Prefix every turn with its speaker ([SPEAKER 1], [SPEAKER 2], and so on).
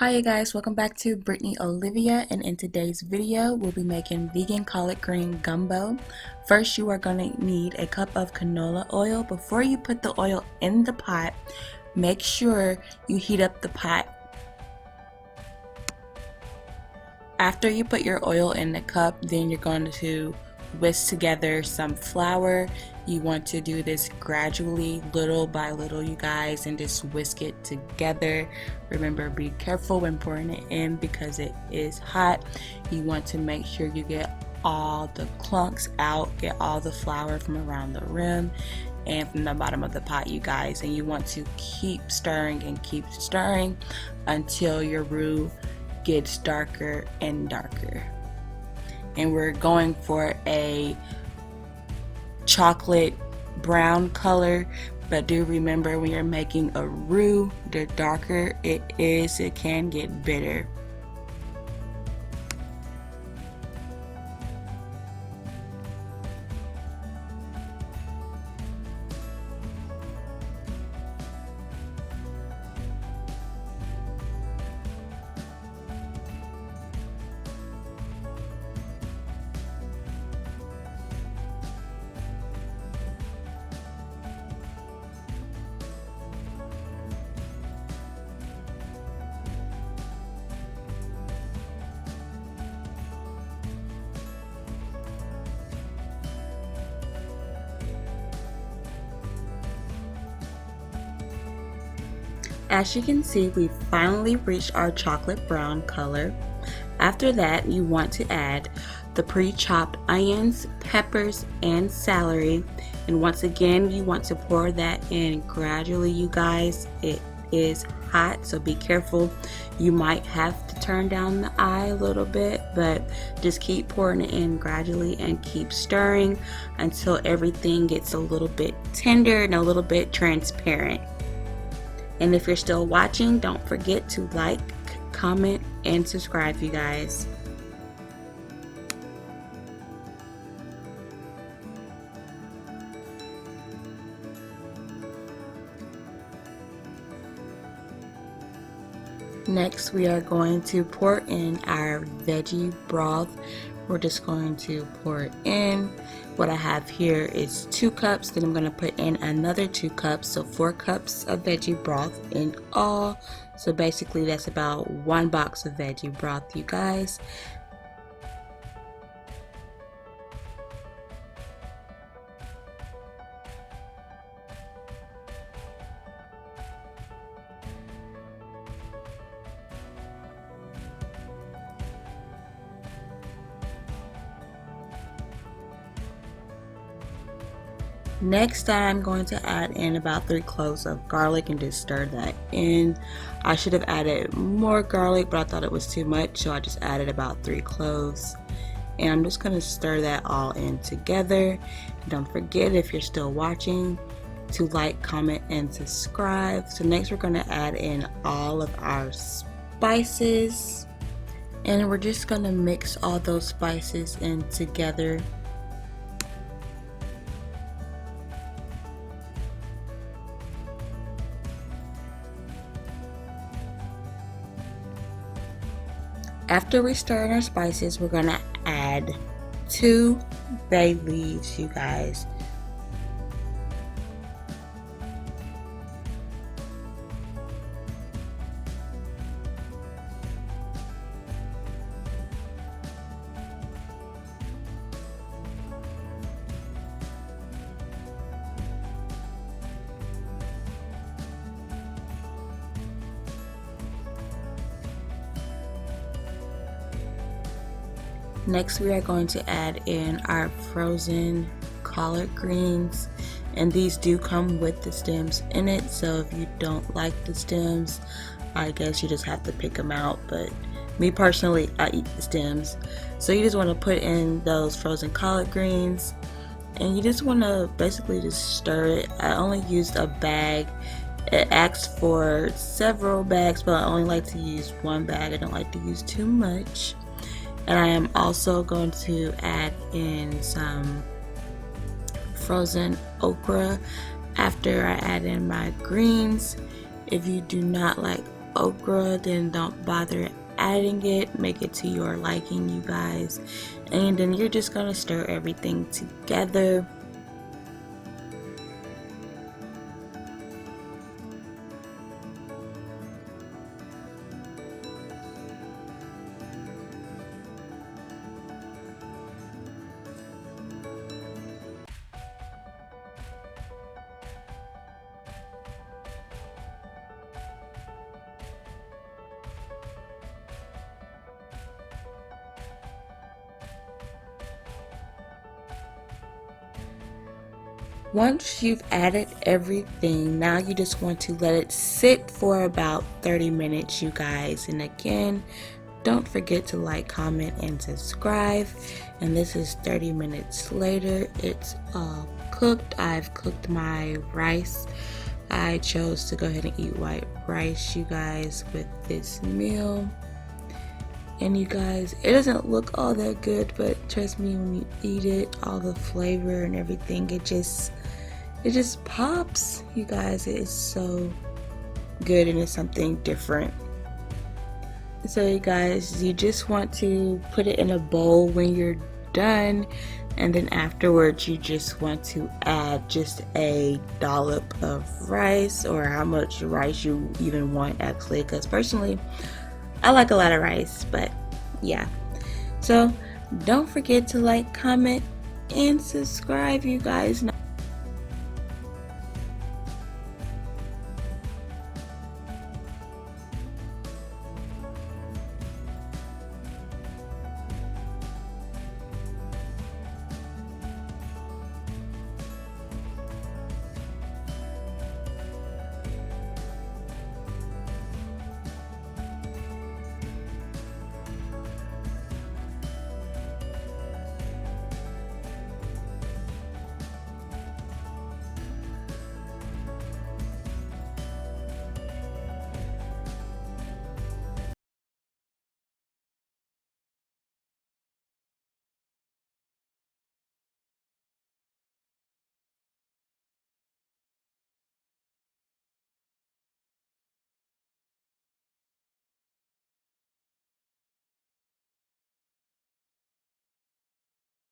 [SPEAKER 1] Hi you guys, welcome back to Brittany Olivia, and in today's video we'll be making vegan collard green gumbo. First you are going to need a cup of canola oil. Before you put the oil in the pot, make sure you heat up the pot. After you put your oil in the cup, then you're going to whisk together some flour. You want to do this gradually, little by little, you guys, and just whisk it together. Remember, be careful when pouring it in because it is hot. You want to make sure you get all the clumps out, get all the flour from around the rim and from the bottom of the pot, you guys. And you want to keep stirring and keep stirring until your roux gets darker and darker. And we're going for a chocolate brown color, but do remember when you're making a roux, the darker it is, it can get bitter. As you can see, we finally reached our chocolate brown color. After that, you want to add the pre-chopped onions, peppers, and celery. And once again, you want to pour that in gradually, you guys. It is hot, so be careful. You might have to turn down the eye a little bit, but just keep pouring it in gradually and keep stirring until everything gets a little bit tender and a little bit transparent. And if you're still watching, don't forget to like, comment, and subscribe, you guys. Next, we are going to pour in our veggie broth. We're just going to pour it in. What I have here is 2 cups, then I'm going to put in another 2 cups, so 4 cups of veggie broth in all. So basically that's about 1 box of veggie broth, you guys. Next, I'm going to add in about 3 cloves of garlic and just stir that in. I should have added more garlic, but I thought it was too much, so I just added about 3 cloves. And I'm just going to stir that all in together. Don't forget, if you're still watching, to like, comment, and subscribe. So next we're going to add in all of our spices. And we're just going to mix all those spices in together. After we stir in our spices, we're going to add 2 bay leaves, you guys. Next, we are going to add in our frozen collard greens, and these do come with the stems in it, so if you don't like the stems, I guess you just have to pick them out. But me personally, I eat the stems. So you just want to put in those frozen collard greens, and you just want to basically just stir it. I only used a bag. It asks for several bags, but I only like to use 1 bag. I don't like to use too much. And I am also going to add in some frozen okra after I add in my greens. If you do not like okra, then don't bother adding it. Make it to your liking, you guys. And then you're just gonna stir everything together. Once you've added everything, now you just want to let it sit for about 30 minutes, you guys. And again, don't forget to like, comment, and subscribe. And this is 30 minutes later. It's all cooked. I've cooked my rice. I chose to go ahead and eat white rice, you guys, with this meal. And you guys, it doesn't look all that good, but trust me, when you eat it, all the flavor and everything, it just pops, you guys. It is so good, and it's something different. So you guys, you just want to put it in a bowl when you're done, and then afterwards you just want to add just a dollop of rice, or how much rice you even want, actually, because personally I like a lot of rice. But yeah, so don't forget to like, comment, and subscribe, you guys.